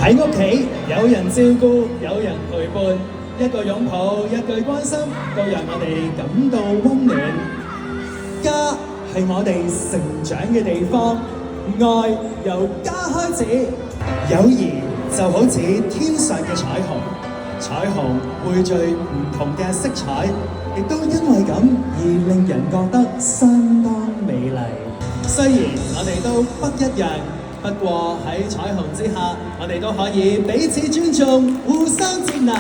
喺屋企有人照顧，有人陪伴，一個擁抱，一句關心，都讓我哋感到溫暖。家係我哋成長嘅地方，愛由家開始。友誼就好似天上嘅彩虹，彩虹匯聚唔同嘅色彩，亦都因為咁而令人覺得相當美麗。雖然我哋都不一樣，不過喺彩虹之下，我哋都可以彼此尊重，互相接納。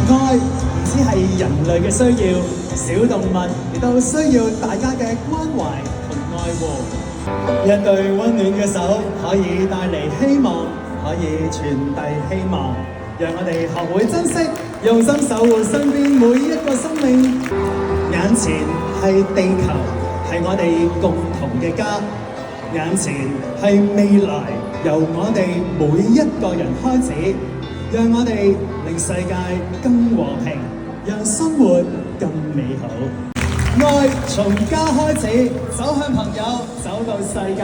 愛唔只係人類嘅需要，小動物亦都需要大家嘅關懷同愛護。一對溫暖嘅手可以帶嚟希望，可以傳遞希望，讓我哋學會珍惜，用心守護身邊每一個生命。眼前係地球，係我哋共同嘅家。眼前係未來，由我哋每一個人開始，讓我哋令世界更和平，讓生活更美好。愛從家開始，走向朋友，走到世界。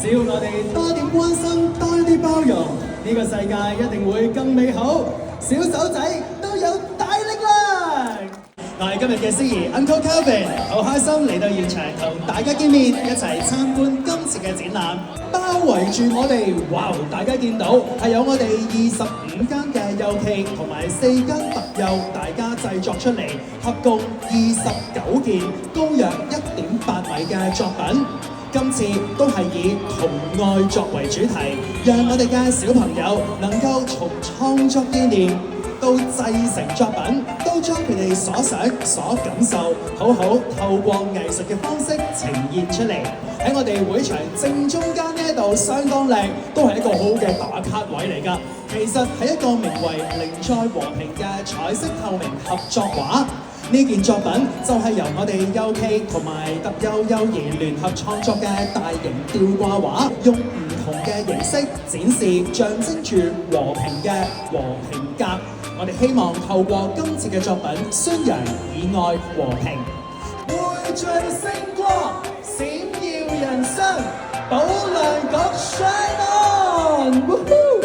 只要我哋多啲關心，多啲包容，呢個世界一定會更美好。小手仔都有大力量。我係今日嘅司儀 Uncle Kelvin， 好開心嚟到現場同大家見面，一齊參觀今次嘅展覽。包圍住我哋，哇！大家見到係有我哋25間嘅幼企同埋4間特幼，大家製作出嚟，合共29件高約1.8米嘅作品。今次都係以同愛作為主題，讓我哋嘅小朋友能夠從創作意念到製成作品，都將佢哋所想、所感受，好好透過藝術嘅方式呈現出嚟。喺我哋會場正中間呢度相當靚，都係一個好好嘅打卡位嚟㗎。其實係一個名為《寧在和平》嘅彩色透明合作畫。呢件作品就係由我哋幼企同埋特幼幼兒聯合創作嘅大型吊掛畫，用唔同嘅形式展示象徵住和平嘅和平鴿。我哋希望透過今次嘅作品宣揚以愛和平，匯聚星光，閃耀人生，寶亮角 shine on。